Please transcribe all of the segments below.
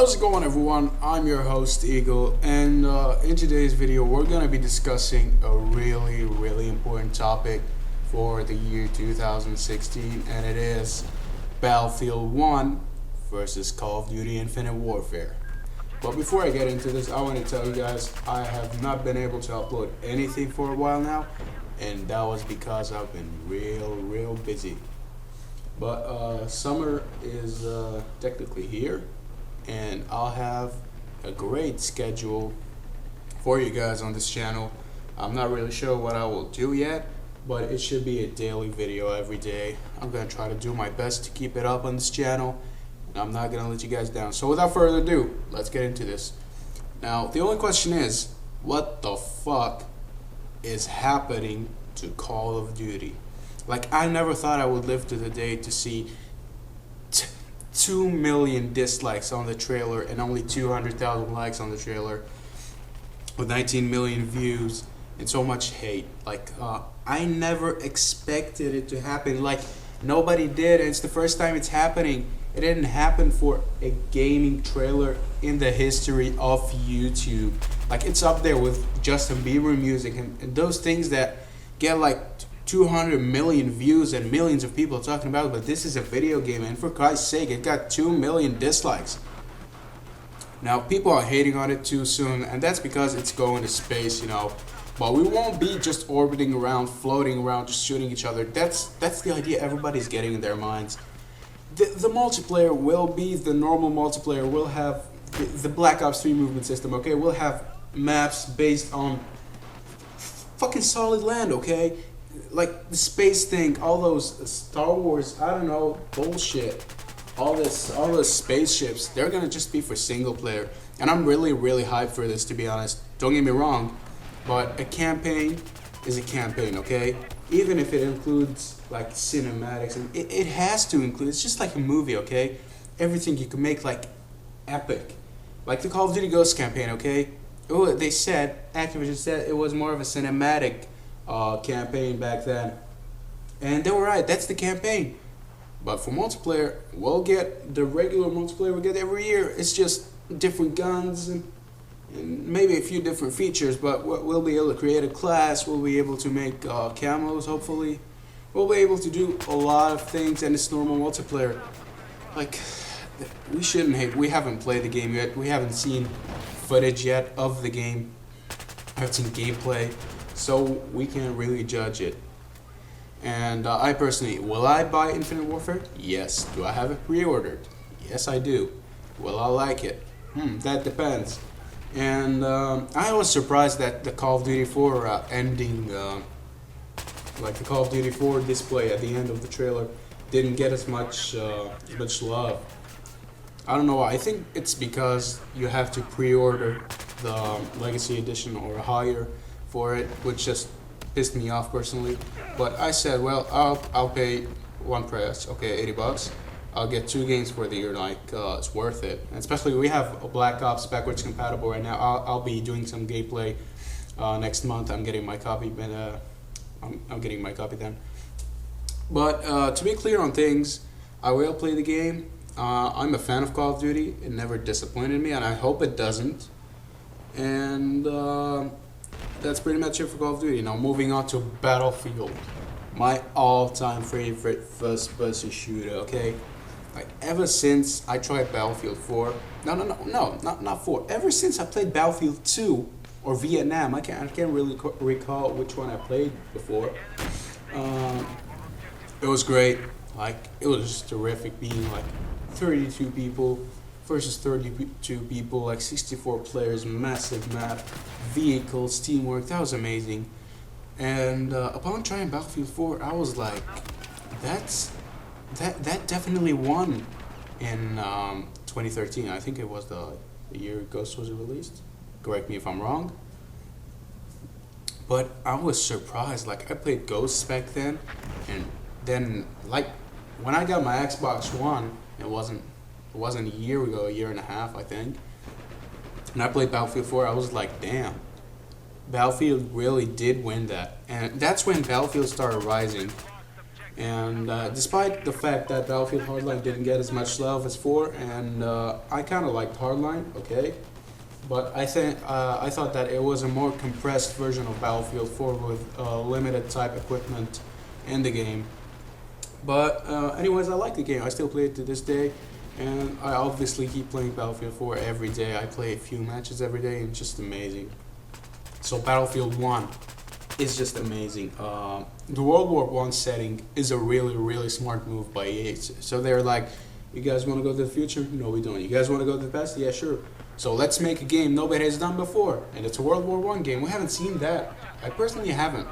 How's it going, everyone? I'm your host Eagle, and in today's video we're going to be discussing a really important topic for the year 2016, and it is Battlefield 1 versus Call of Duty Infinite Warfare. But before I get into this, I want to tell you guys I have not been able to upload anything for a while now, and that was because I've been real busy. But summer is technically here, and I'll have a great schedule for you guys on this channel. I'm not really sure what I will do yet, but it should be a daily video every day. I'm gonna try to do my best to keep it up on this channel, and I'm not gonna let you guys down. So without further ado, let's get into this. Now, the only question is, what the fuck is happening to Call of Duty? Like, I never thought I would live to the day to see 2 million dislikes on the trailer and only 200,000 likes on the trailer with 19 million views and so much hate. Like, I never expected it to happen. Like, nobody did, and it's the first time it's happening. It didn't happen for a gaming trailer in the history of YouTube. Like, it's up there with Justin Bieber music and those things that get like 200 million views and millions of people talking about it, but this is a video game, and for Christ's sake, it got 2 million dislikes. Now, people are hating on it too soon, and that's because it's going to space, but we won't be just orbiting around, floating around, just shooting each other. That's the idea everybody's getting in their minds. The multiplayer will be the normal multiplayer. We'll have the Black Ops 3 movement system, okay? We'll have maps based on fucking solid land, okay? Like the space thing, all those Star Wars, I don't know, bullshit. All those spaceships, they're gonna just be for single player. And I'm really hyped for this, to be honest. Don't get me wrong, but a campaign is a campaign, okay? Even if it includes like cinematics, and it has to include, it's just like a movie, okay? Everything you can make like epic. Like the Call of Duty Ghosts campaign, okay? Oh, Activision said it was more of a cinematic campaign back then, and they were right. That's the campaign. But for multiplayer, we'll get the regular multiplayer we get every year. It's just different guns and maybe a few different features, but we'll be able to create a class. We'll be able to make camos, hopefully. We'll be able to do a lot of things, and it's normal multiplayer. Like, we shouldn't hate. We haven't played the game yet. We haven't seen footage yet of the game. I haven't seen gameplay, so we can't really judge it. And I personally, will I buy Infinite Warfare? Yes. Do I have it pre-ordered? Yes, I do. Will I like it? That depends. And I was surprised that the Call of Duty 4 ending, like the Call of Duty 4 display at the end of the trailer, didn't get as much love. I don't know why. I think it's because you have to pre-order the Legacy Edition or higher for it, which just pissed me off personally. But I said, well, I'll pay one price, okay, $80. I'll get 2 games for the year, like it's worth it. And especially we have a Black Ops backwards compatible right now. I'll be doing some gameplay next month. I'm getting my copy, I'm getting my copy then. But to be clear on things, I will play the game. I'm a fan of Call of Duty. It never disappointed me, and I hope it doesn't. And that's pretty much it for Call of Duty. Now, moving on to Battlefield, my all-time favorite first-person shooter. Okay, like ever since I tried Battlefield 4, not 4. Ever since I played Battlefield 2 or Vietnam, I can't really recall which one I played before. It was great. Like, it was just terrific being like 32 people versus 32 people, like 64 players, massive map, vehicles, teamwork. That was amazing. And upon trying Battlefield 4, I was like, that definitely won in 2013. I think it was the year Ghost was released. Correct me if I'm wrong. But I was surprised. Like, I played Ghosts back then, and then like when I got my Xbox One, it wasn't a year ago, a year and a half, I think. And I played Battlefield 4, I was like, damn. Battlefield really did win that. And that's when Battlefield started rising. And despite the fact that Battlefield Hardline didn't get as much love as 4, and I kind of liked Hardline, okay, but I thought that it was a more compressed version of Battlefield 4 with limited type equipment in the game. But anyways, I like the game. I still play it to this day, and I obviously keep playing Battlefield 4 every day. I play a few matches every day, and it's just amazing. So Battlefield 1 is just amazing. The World War One setting is a really, really smart move by EA. So they're like, you guys want to go to the future? No, we don't. You guys want to go to the past? Yeah, sure. So let's make a game nobody has done before, and it's a World War One game. We haven't seen that. I personally haven't.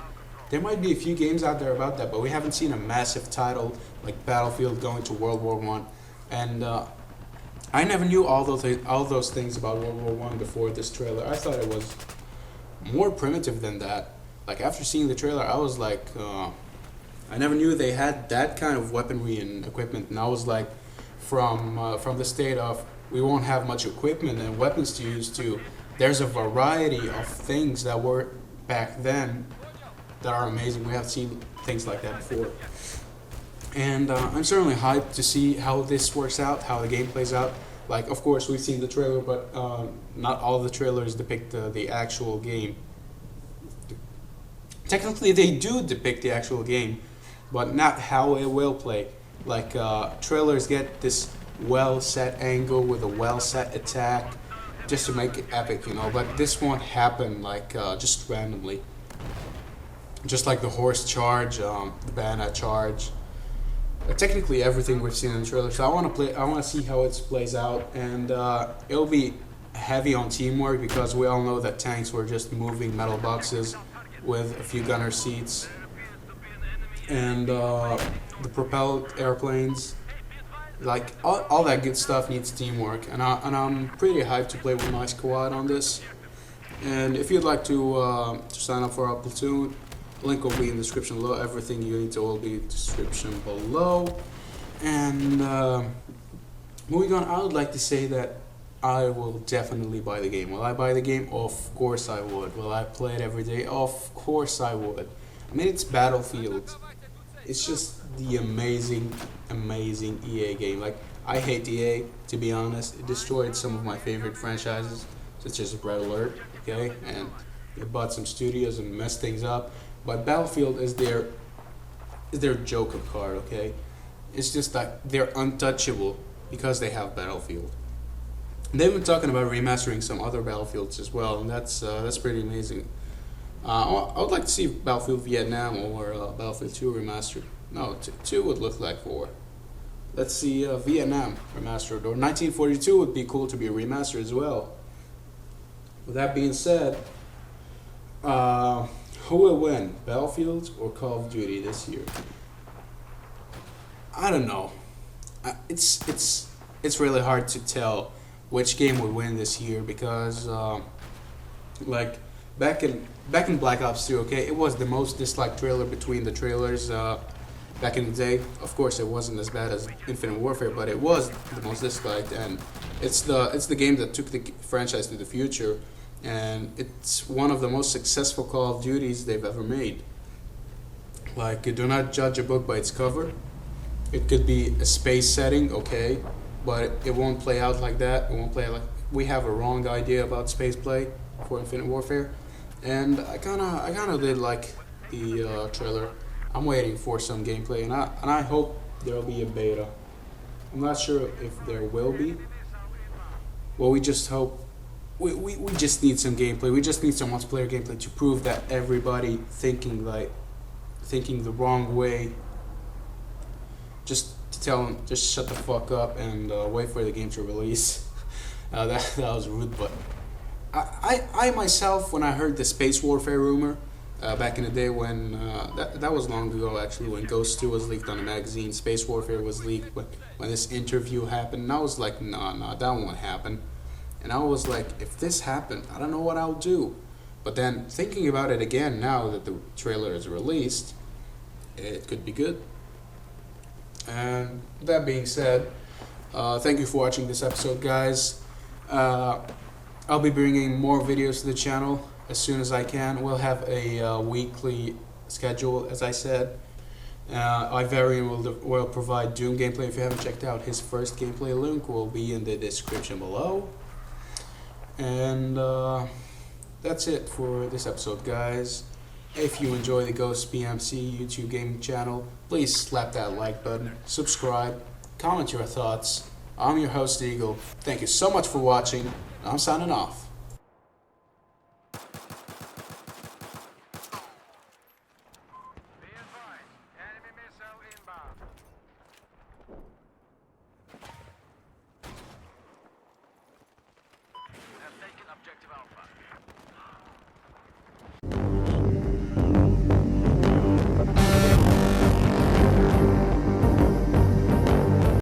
There might be a few games out there about that, but we haven't seen a massive title like Battlefield going to World War One. And I never knew all those things about World War One before this trailer. I thought it was more primitive than that. Like after seeing the trailer, I was like, I never knew they had that kind of weaponry and equipment. And I was like, from the state of we won't have much equipment and weapons to use to, there's a variety of things that were back then that are amazing. We have seen things like that before. And I'm certainly hyped to see how this works out, how the game plays out. Like, of course, we've seen the trailer, but not all the trailers depict the actual game. Technically, they do depict the actual game, but not how it will play. Like, trailers get this well-set angle with a well-set attack just to make it epic, you know, but this won't happen, like, just randomly. Just like the horse charge, the bayonet charge. Technically everything we've seen in the trailer. So I want to see how it plays out, and it'll be heavy on teamwork because we all know that tanks were just moving metal boxes with a few gunner seats, and the propelled airplanes, like all that good stuff needs teamwork, and I'm pretty hyped to play with my squad on this. And if you'd like to sign up for our platoon, link will be in the description below. Everything you need to will be in the description below. And moving on, I would like to say that I will definitely buy the game. Will I buy the game? Of course I would. Will I play it every day? Of course I would. I mean, it's Battlefield. It's just the amazing, amazing EA game. Like, I hate EA, to be honest. It destroyed some of my favorite franchises, such as Red Alert, okay? And it bought some studios and messed things up. But Battlefield is their joker card, okay? It's just like they're untouchable because they have Battlefield. They've been talking about remastering some other Battlefields as well, and that's pretty amazing. I would like to see Battlefield Vietnam or Battlefield 2 remastered. No, 2 would look like 4. Let's see Vietnam remastered, or 1942 would be cool to be remastered as well. With that being said, who will win, Battlefield or Call of Duty this year? I don't know. It's really hard to tell which game would win this year because, like back in Black Ops 2, okay, it was the most disliked trailer between the trailers back in the day. Of course, it wasn't as bad as Infinite Warfare, but it was the most disliked, and it's the game that took the franchise to the future. And it's one of the most successful Call of Duties they've ever made. Like, do not judge a book by its cover. It could be a space setting, okay, but it won't play out like that. It won't play like we have a wrong idea about space play for Infinite Warfare. And I kinda did like the trailer. I'm waiting for some gameplay, and I hope there'll be a beta. I'm not sure if there will be. Well, we just hope. We just need some gameplay. We just need some multiplayer gameplay to prove that everybody thinking the wrong way. Just to tell them, just shut the fuck up and wait for the game to release. That was rude, but I myself, when I heard the space warfare rumor back in the day when that was long ago actually, when Ghost 2 was leaked on a magazine, space warfare was leaked when this interview happened, and I was like, nah, that won't happen. And I was like, if this happened, I don't know what I'll do. But then thinking about it again now that the trailer is released, it could be good. And that being said, thank you for watching this episode, guys. I'll be bringing more videos to the channel as soon as I can. We'll have a weekly schedule, as I said. Ivarian will provide Doom gameplay. If you haven't checked out his first gameplay, link will be in the description below. And that's it for this episode, guys. If you enjoy the Ghost PMC YouTube gaming channel, please slap that like button, subscribe, comment your thoughts. I'm your host, Eagle. Thank you so much for watching. I'm signing off. BF1, enemy missile inbound. Have taken objective Alpha.